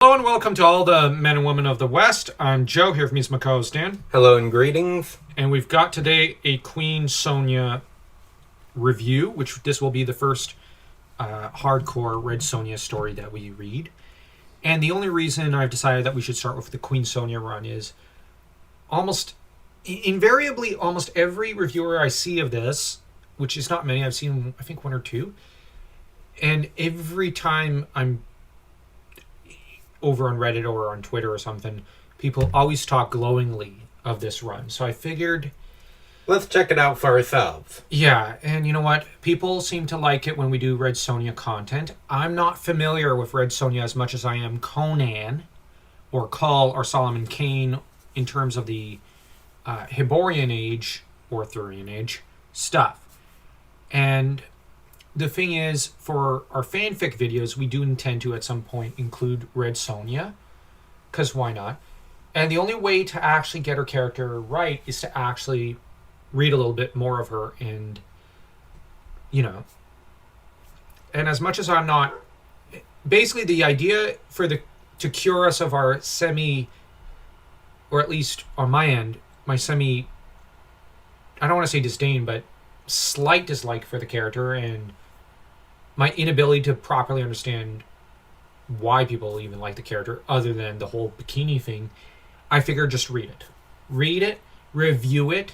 Hello and welcome to all the men and women of the West. I'm Joe, here from my co-host Dan. Hello and greetings. And we've got today a Queen Sonja review, which this will be the first hardcore Red Sonja story that we read. And the only reason I've decided that we should start with the Queen Sonja run is invariably, almost every reviewer I see of this, which is not many, I've seen, I think, one or two, and every time I'm over on Reddit or on Twitter or something, people always talk glowingly of this run. So I figured, let's check it out for ourselves. Yeah, and you know what? People seem to like it when we do Red Sonja content. I'm not familiar with Red Sonja as much as I am Conan, or Kull, or Solomon Kane in terms of the Hyborian Age, or Arthurian Age stuff. And the thing is, for our fanfic videos, we do intend to, at some point, include Red Sonja. Because why not? And the only way to actually get her character right is to actually read a little bit more of her and, and as much as I'm not... Basically, the idea to cure us of our or at least on my end, my I don't want to say disdain, but slight dislike for the character and my inability to properly understand why people even like the character other than the whole bikini thing, I figured just read it. Read it, review it,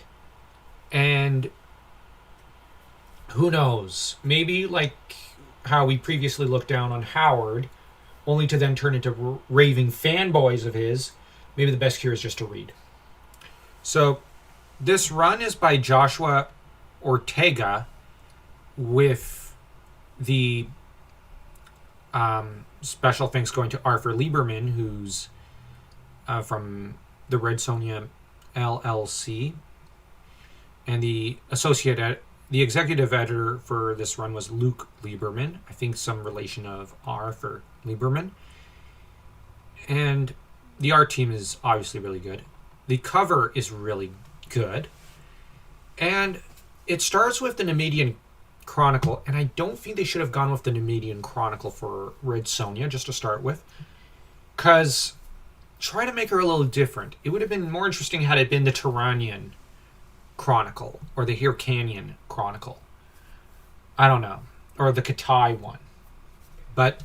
and who knows? Maybe like how we previously looked down on Howard, only to then turn into raving fanboys of his, maybe the best cure is just to read. So, this run is by Joshua Ortega with the special thanks going to Arthur Lieberman, who's from the Red Sonja LLC, and the executive editor for this run was Luke Lieberman, I think some relation of Arthur Lieberman, and the art team is obviously really good. The cover is really good, and it starts with the Nemedian Chronicle, and I don't think they should have gone with the Nemedian Chronicle for Red Sonja, just to start with, because try to make her a little different. It would have been more interesting had it been the Turanian Chronicle, or the Hyrcanian Chronicle. I don't know. Or the Katai one. But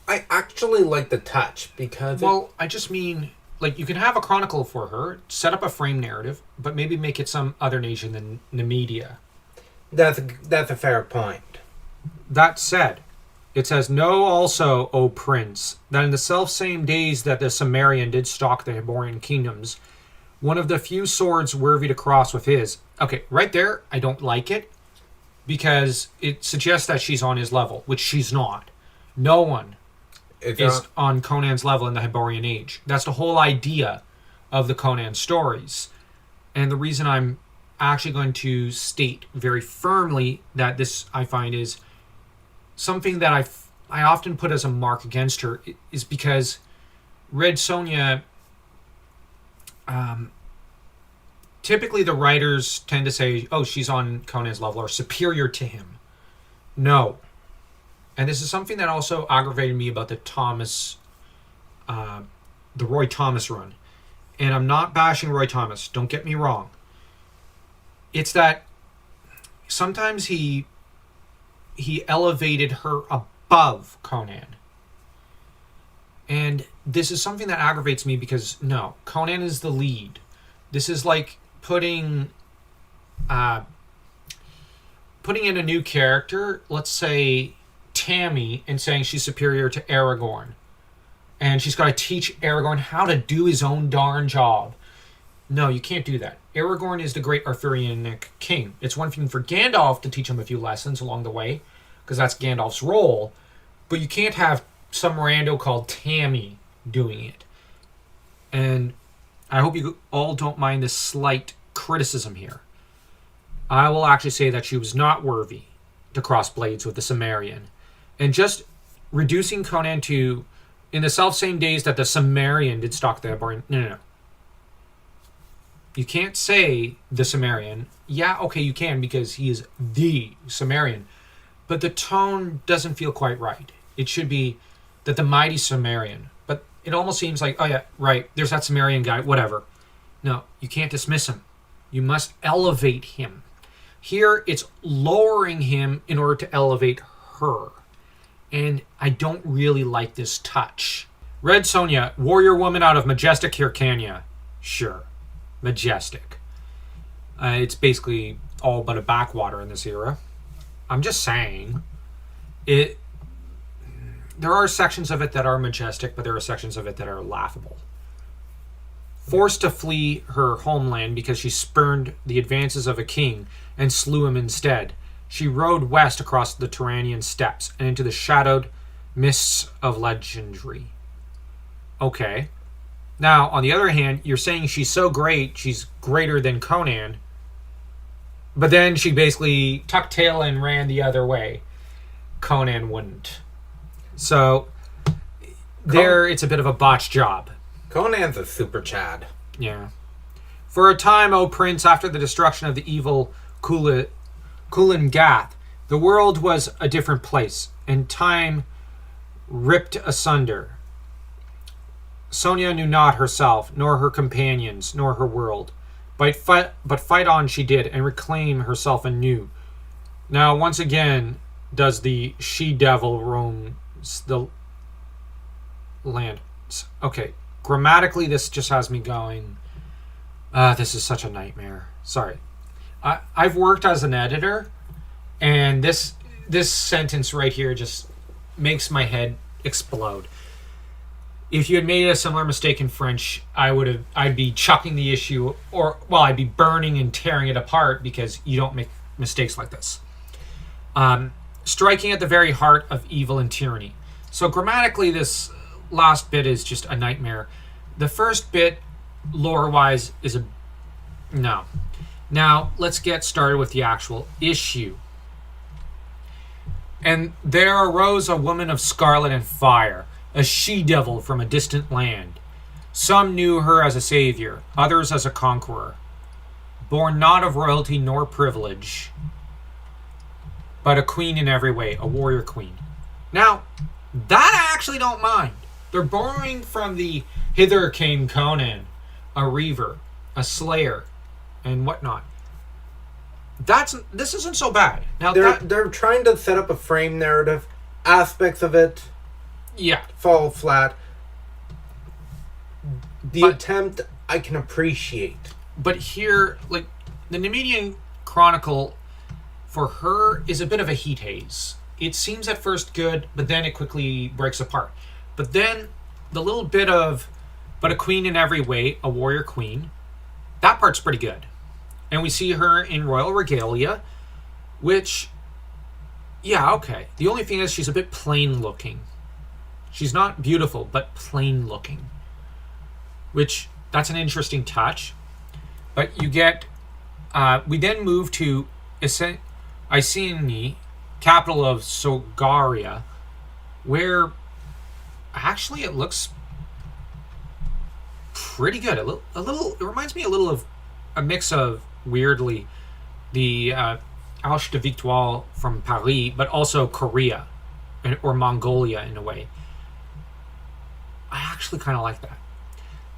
I actually like the touch, because... Well, I just mean, like, you can have a chronicle for her, set up a frame narrative, but maybe make it some other nation than Nemedia. That's a fair point. That said, it says, "Know also, O Prince, that in the selfsame days that the Cimmerian did stalk the Hyborian kingdoms, one of the few swords worthy to cross with his..." Okay, right there, I don't like it, because it suggests that she's on his level, which she's not. No one is on Conan's level in the Hyborian Age. That's the whole idea of the Conan stories. And the reason I'm actually going to state very firmly that this, I find, is something that I often put as a mark against her, is because Red Sonja, typically the writers tend to say, oh, she's on Conan's level or superior to him. No. And this is something that also aggravated me about the Roy Thomas run. And I'm not bashing Roy Thomas, don't get me wrong. It's that sometimes he elevated her above Conan. And this is something that aggravates me because, no, Conan is the lead. This is like putting in a new character, let's say Tammy, and saying she's superior to Aragorn. And she's got to teach Aragorn how to do his own darn job. No, you can't do that. Aragorn is the great Arthurian king. It's one thing for Gandalf to teach him a few lessons along the way, because that's Gandalf's role. But you can't have some rando called Tammy doing it. And I hope you all don't mind this slight criticism here. I will actually say that she was not worthy to cross blades with the Cimmerian. And just reducing Conan to, in the selfsame days that the Cimmerian did stalk the Hyborian... No. You can't say the Cimmerian. Yeah, okay, you can, because he is the Cimmerian. But the tone doesn't feel quite right. It should be that the mighty Sumerian, but it almost seems like, oh yeah, right, there's that Sumerian guy, whatever. No, you can't dismiss him. You must elevate him. Here, it's lowering him in order to elevate her. And I don't really like this touch. Red Sonja, warrior woman out of majestic Hyrcania. Sure, majestic. It's basically all but a backwater in this era. I'm just saying. There are sections of it that are majestic, but there are sections of it that are laughable. Forced to flee her homeland because she spurned the advances of a king and slew him instead, she rode west across the Turanian steppes and into the shadowed mists of legendary. Okay. Now, on the other hand, you're saying she's so great, she's greater than Conan, but then she basically tucked tail and ran the other way. Conan wouldn't. So, there it's a bit of a botched job. Conan's a super Chad. Yeah. For a time, O Prince, after the destruction of the evil Kulan Gath, the world was a different place, and time ripped asunder. Sonja knew not herself, nor her companions, nor her world. But fight on she did, and reclaim herself anew. Now, once again, does the she-devil roam the land. Okay, grammatically, this just has me going, this is such a nightmare. Sorry. I've worked as an editor, and this sentence right here just makes my head explode. If you had made a similar mistake in French, I'd be chucking the issue, I'd be burning and tearing it apart because you don't make mistakes like this. Striking at the very heart of evil and tyranny. So grammatically, this last bit is just a nightmare. The first bit, lore-wise, is no. Now, let's get started with the actual issue. And there arose a woman of scarlet and fire, a she-devil from a distant land. Some knew her as a savior, others as a conqueror. Born not of royalty nor privilege, but a queen in every way, a warrior queen. Now, that I actually don't mind. They're borrowing from the Hither Came Conan, a reaver, a slayer, and whatnot. This isn't so bad. Now They're trying to set up a frame narrative. Aspects of it fall flat. The attempt I can appreciate. But here, like, the Nemedian Chronicle for her is a bit of a heat haze. It seems at first good, but then it quickly breaks apart. But then the little bit of, but a queen in every way, a warrior queen, that part's pretty good. And we see her in royal regalia, which, yeah, okay. The only thing is she's a bit plain looking. She's not beautiful, but plain looking. Which, that's an interesting touch. But you get, we then move to Iceni, capital of Sogaria, where actually it looks pretty good. It reminds me a little of a mix of, weirdly, the Arche de Victoire from Paris, but also Korea or Mongolia in a way. I actually kind of like that.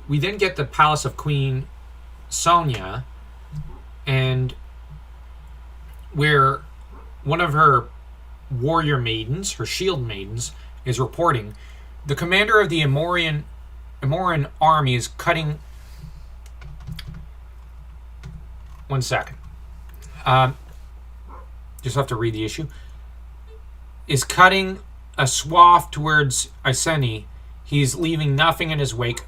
We then get the palace of Queen Sonja, and where one of her warrior maidens, her shield maidens, is reporting. The commander of the Hyborian army is cutting... One second. Just have to read the issue. Is cutting a swath towards Iceni. He's leaving nothing in his wake.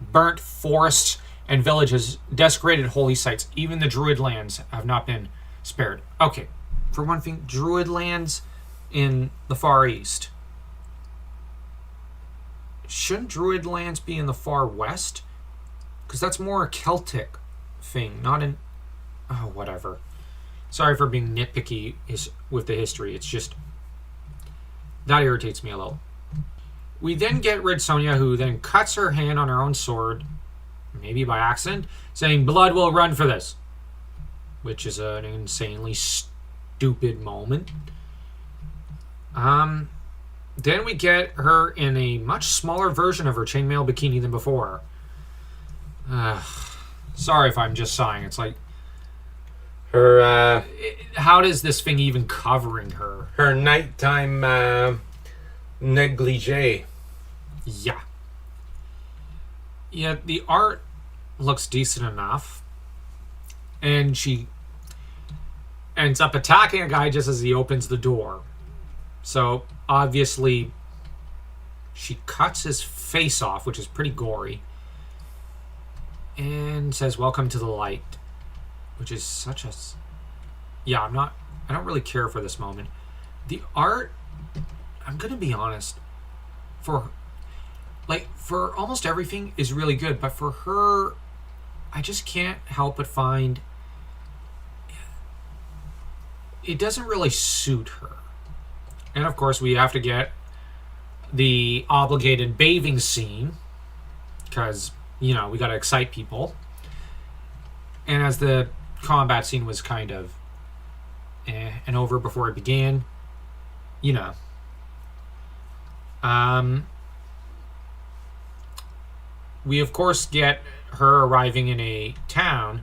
Burnt forests and villages, desecrated holy sites. Even the Druid lands have not been spared. Okay, for one thing, Druid lands in the Far East. Shouldn't Druid lands be in the Far West? Because that's more a Celtic thing, not an... Oh, whatever. Sorry for being nitpicky with the history. It's just... that irritates me a little. We then get Red Sonja, who then cuts her hand on her own sword, maybe by accident, saying, "Blood will run for this." Which is an insanely stupid moment. Then we get her in a much smaller version of her chainmail bikini than before. Sorry if I'm just sighing. It's like her. How does this thing even covering her? Her nighttime negligee. Yeah. Yeah, the art looks decent enough, and she ends up attacking a guy just as he opens the door. So obviously, she cuts his face off, which is pretty gory, and says, "Welcome to the light," which is such a... Yeah, I don't really care for this moment. The art, I'm going to be honest, for almost everything is really good, but for her, I just can't help but find it doesn't really suit her. And of course, we have to get the obligated bathing scene because, we got to excite people. And as the combat scene was kind of and over before it began, we of course get her arriving in a town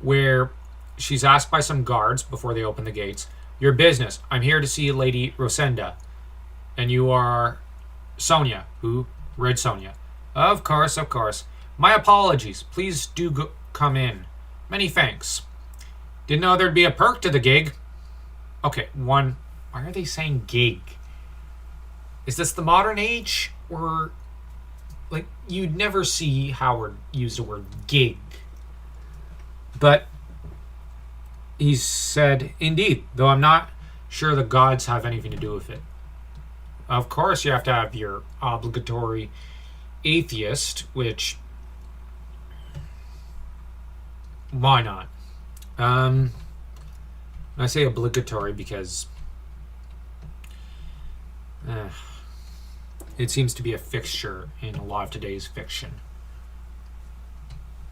where she's asked by some guards before they open the gates, "Your business. I'm here to see Lady Rosenda. And you are Sonja." "Who?" "Red Sonja." Of course. "My apologies. Please do come in. Many thanks. Didn't know there'd be a perk to the gig." Okay, why are they saying gig? Is this the modern age? Or, you'd never see Howard use the word gig. But he said, "Indeed, though I'm not sure the gods have anything to do with it." Of course, you have to have your obligatory atheist, which... Why not? I say obligatory because it seems to be a fixture in a lot of today's fiction.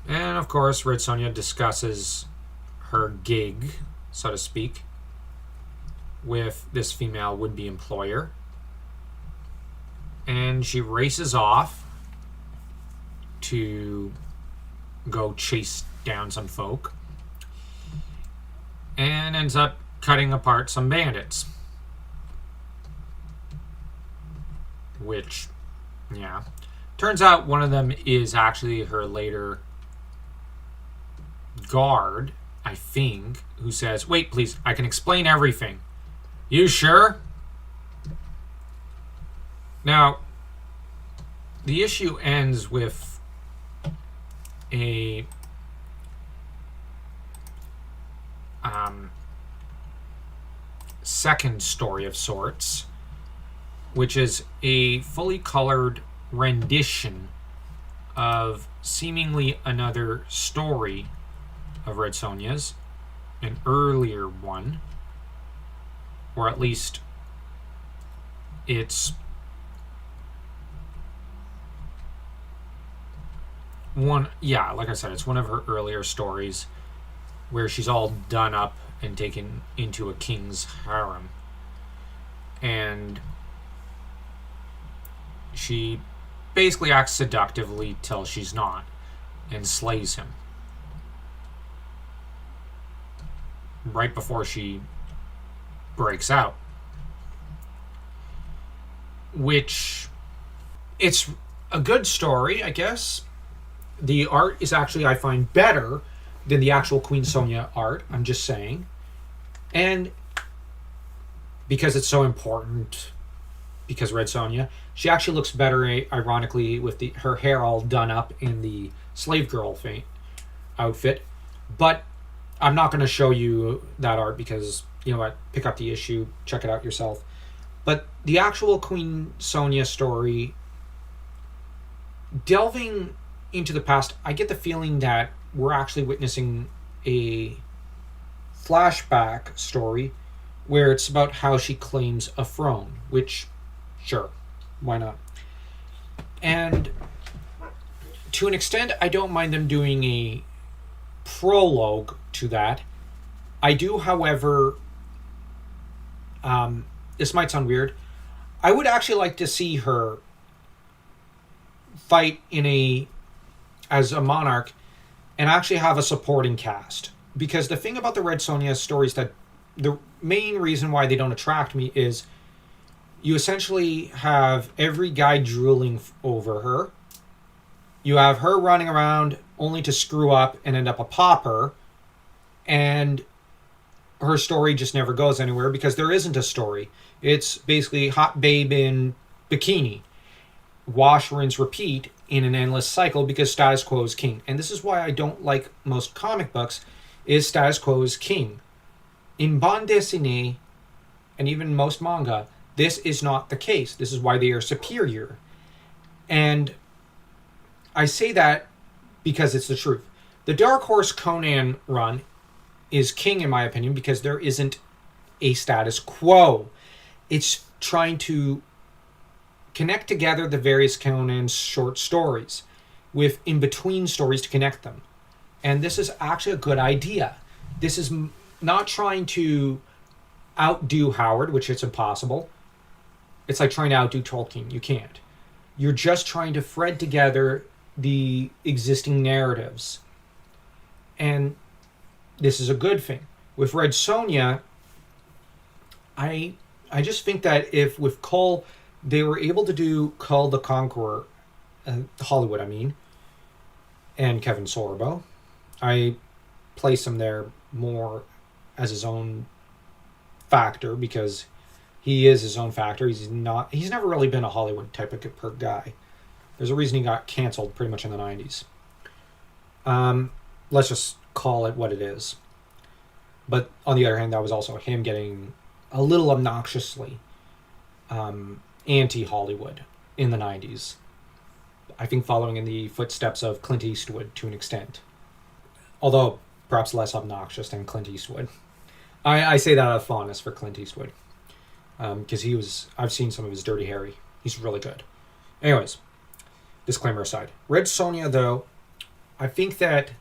And of course, Red Sonja discusses her gig, so to speak, with this female would-be employer. And she races off to go chase down some folk and ends up cutting apart some bandits. Which, turns out one of them is actually her later guard, I think, who says, "Wait, please, I can explain everything." "You sure?" Now, the issue ends with a second story of sorts, which is a fully colored rendition of seemingly another story of Red Sonja's, an earlier one, or at least it's one, like I said, it's one of her earlier stories where she's all done up and taken into a king's harem. And she basically acts seductively till she's not and slays him right before she breaks out. Which, it's a good story, I guess. The art is actually, I find, better than the actual Queen Sonja art. I'm just saying. And because it's so important, because Red Sonja, she actually looks better, ironically, with her hair all done up in the slave girl outfit. But I'm not going to show you that art because, you know what, pick up the issue, check it out yourself. But the actual Queen Sonja story, delving into the past, I get the feeling that we're actually witnessing a flashback story where it's about how she claims a throne, which, sure, why not? And to an extent, I don't mind them doing a prologue to that. I do, however, this might sound weird, I would actually like to see her fight as a monarch and actually have a supporting cast. Because the thing about the Red Sonja stories, that the main reason why they don't attract me is you essentially have every guy drooling over her. You have her running around only to screw up and end up a pauper. And her story just never goes anywhere because there isn't a story. It's basically hot babe in bikini. Wash, rinse, repeat in an endless cycle because status quo is king. And this is why I don't like most comic books, is status quo is king. In bande dessinée and even most manga, this is not the case. This is why they are superior. And I say that because it's the truth. The Dark Horse Conan run is king in my opinion because there isn't a status quo. It's trying to connect together the various Conan's short stories with in-between stories to connect them. And this is actually a good idea. This is not trying to outdo Howard, which it's impossible. It's like trying to outdo Tolkien. You can't. You're just trying to thread together the existing narratives. And this is a good thing. With Red Sonja, I just think that if with Cull, they were able to do Cull the Conqueror, Hollywood I mean, and Kevin Sorbo. I place him there more as his own factor because he is his own factor. He's never really been a Hollywood type of guy. There's a reason he got canceled pretty much in the 90s. Let's just call it what it is. But on the other hand, that was also him getting a little obnoxiously anti-Hollywood in the 90s. I think following in the footsteps of Clint Eastwood to an extent. Although perhaps less obnoxious than Clint Eastwood. I say that out of fondness for Clint Eastwood. Because I've seen some of his Dirty Harry. He's really good. Anyways, disclaimer aside. Red Sonja, though, I think that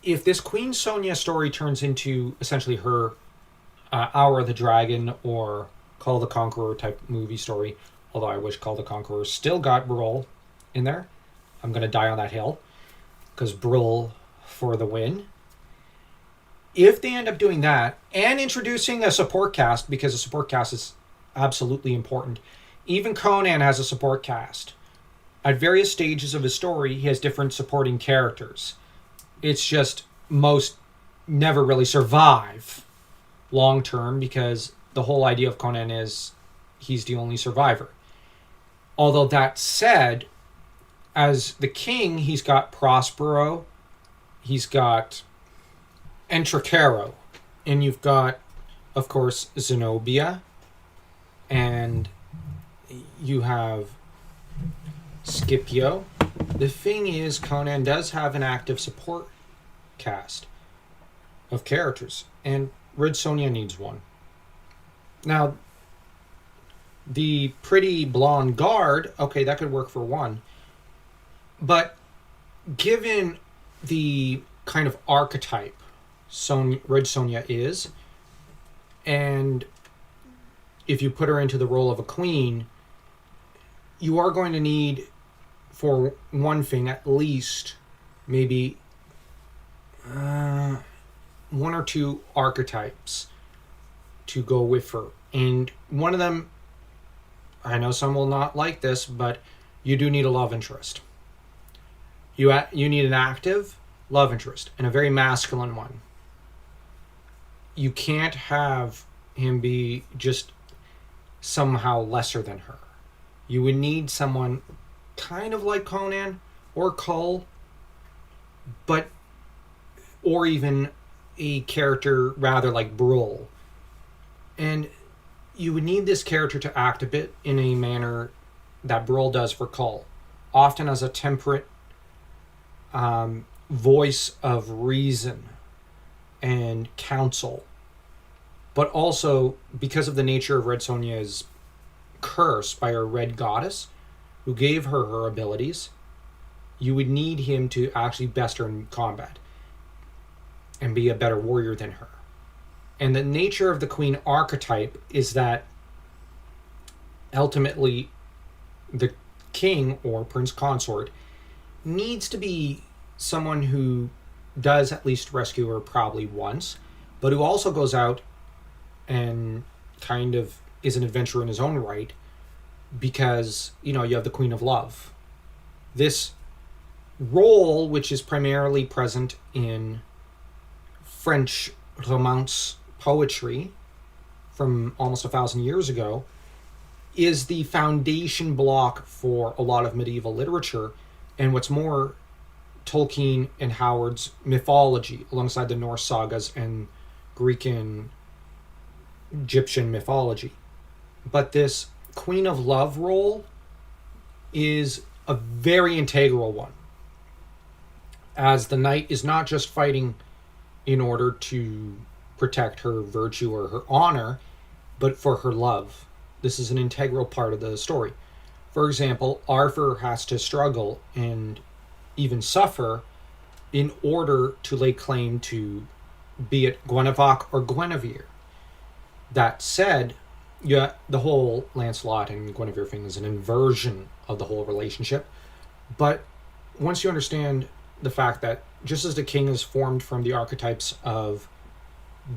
if this Queen Sonja story turns into essentially her Hour of the Dragon or Call the Conqueror type movie story, although I wish Call the Conqueror still got Brule in there. I'm going to die on that hill because Brule for the win. If they end up doing that and introducing a support cast, because a support cast is absolutely important. Even Conan has a support cast. At various stages of his story, he has different supporting characters. It's just most never really survive long term because the whole idea of Conan is he's the only survivor. Although that said, as the king, he's got Prospero, he's got Entracaro, and you've got, of course, Zenobia, and you have Scipio. The thing is, Conan does have an active support cast of characters, and Red Sonja needs one. Now, the pretty blonde guard, okay, that could work for one, but given the kind of archetype Red Sonja is, and if you put her into the role of a queen, you are going to need, for one thing at least, maybe one or two archetypes to go with her. And one of them, I know some will not like this, but you do need a love interest. You need an active love interest, and a very masculine one. You can't have him be just somehow lesser than her. You would need someone kind of like Conan or Cull, or even a character rather like Brule. And you would need this character to act a bit in a manner that Brule does for Cull, often as a temperate voice of reason and counsel. But also, because of the nature of Red Sonja's curse by her red goddess, who gave her her abilities, you would need him to actually best her in combat and be a better warrior than her. And the nature of the queen archetype is that ultimately the king or prince consort needs to be someone who does at least rescue her probably once, but who also goes out and kind of is an adventurer in his own right, because, you know, you have the Queen of Love. This role, which is primarily present in French Romance poetry from almost 1,000 years ago, is the foundation block for a lot of medieval literature, and what's more, Tolkien and Howard's mythology, alongside the Norse sagas and Greek and Egyptian mythology. But this Queen of Love role is a very integral one, as the knight is not just fighting in order to protect her virtue or her honor, but for her love. This is an integral part of the story. For example, Arthur has to struggle and even suffer in order to lay claim to, be it Guinevere or Guinevere. That said, yeah, the whole Lancelot and Guinevere thing is an inversion of the whole relationship. But once you understand the fact that just as the king is formed from the archetypes of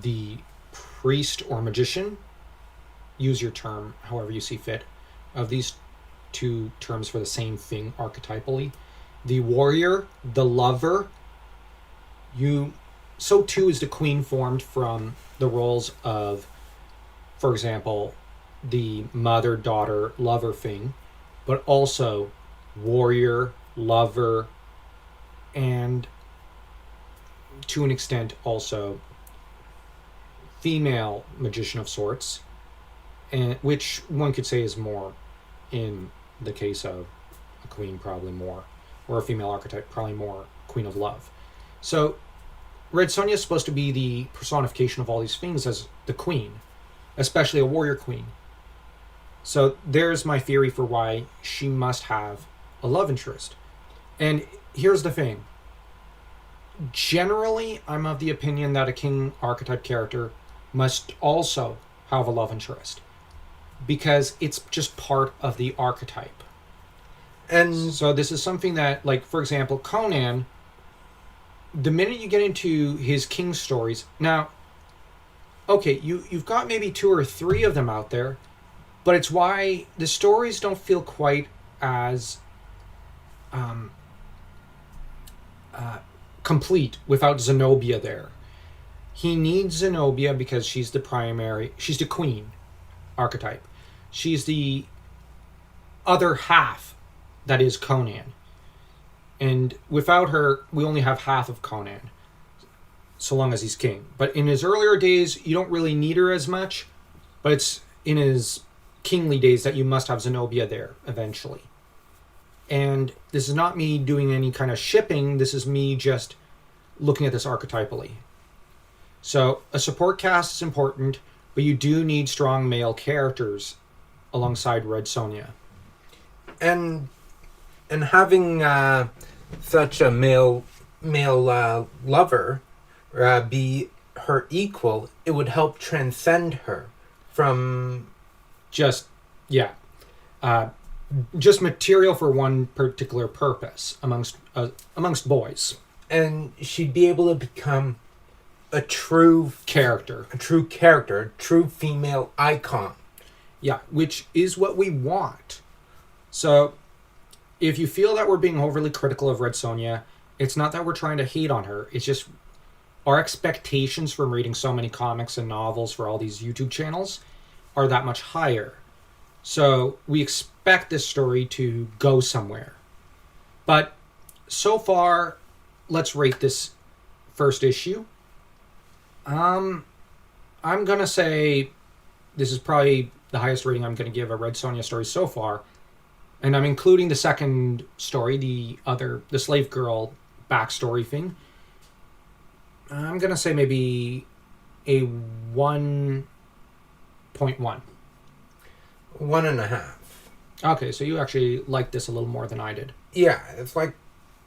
the priest or magician, use your term however you see fit, of these two terms for the same thing archetypally, the warrior, the lover, so too is the queen formed from the roles of, for example, the mother-daughter lover thing, but also warrior, lover, and to an extent also female magician of sorts, and which one could say is more in the case of a queen, probably more, or a female archetype, probably more Queen of Love. So Red Sonja is supposed to be the personification of all these things as the queen, especially a warrior queen. So there's my theory for why she must have a love interest. And here's the thing. Generally, I'm of the opinion that a king archetype character must also have a love interest, because it's just part of the archetype. And so this is something that, like, for example, Conan, the minute you get into his king stories, now, okay, you've got maybe 2 or 3 of them out there, but it's why the stories don't feel quite as complete without Zenobia there. He needs Zenobia because she's the queen archetype. She's the other half that is Conan. And without her, we only have half of Conan, so long as he's king. But in his earlier days, you don't really need her as much, but it's in his kingly days that you must have Zenobia there eventually. And this is not me doing any kind of shipping, this is me just looking at this archetypally. So a support cast is important, but you do need strong male characters alongside Red Sonja. And having such a male lover be her equal, it would help transcend her from just material for one particular purpose amongst boys. And she'd be able to become a true character, a true female icon. Yeah, which is what we want. So if you feel that we're being overly critical of Red Sonja, it's not that we're trying to hate on her. It's just our expectations from reading so many comics and novels for all these YouTube channels are that much higher. So we expect this story to go somewhere. But so far, let's rate this first issue. I'm going to say this is probably the highest rating I'm going to give a Red Sonja story so far. And I'm including the second story, the slave girl backstory thing. I'm going to say maybe a 1.1. 1.5. Okay, so you actually liked this a little more than I did. Yeah, it's like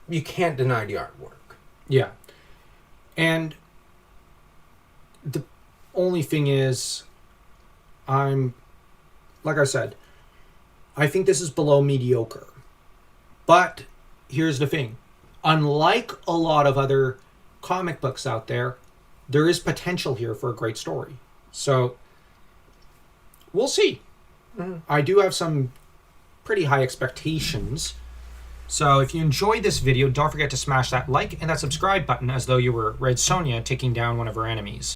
you can't deny the artwork. Yeah. And the only thing is, like I said, I think this is below mediocre. But here's the thing. Unlike a lot of other comic books out there is potential here for a great story. So, we'll see. I do have some pretty high expectations. So if you enjoyed this video, don't forget to smash that like and that subscribe button as though you were Red Sonja taking down one of her enemies.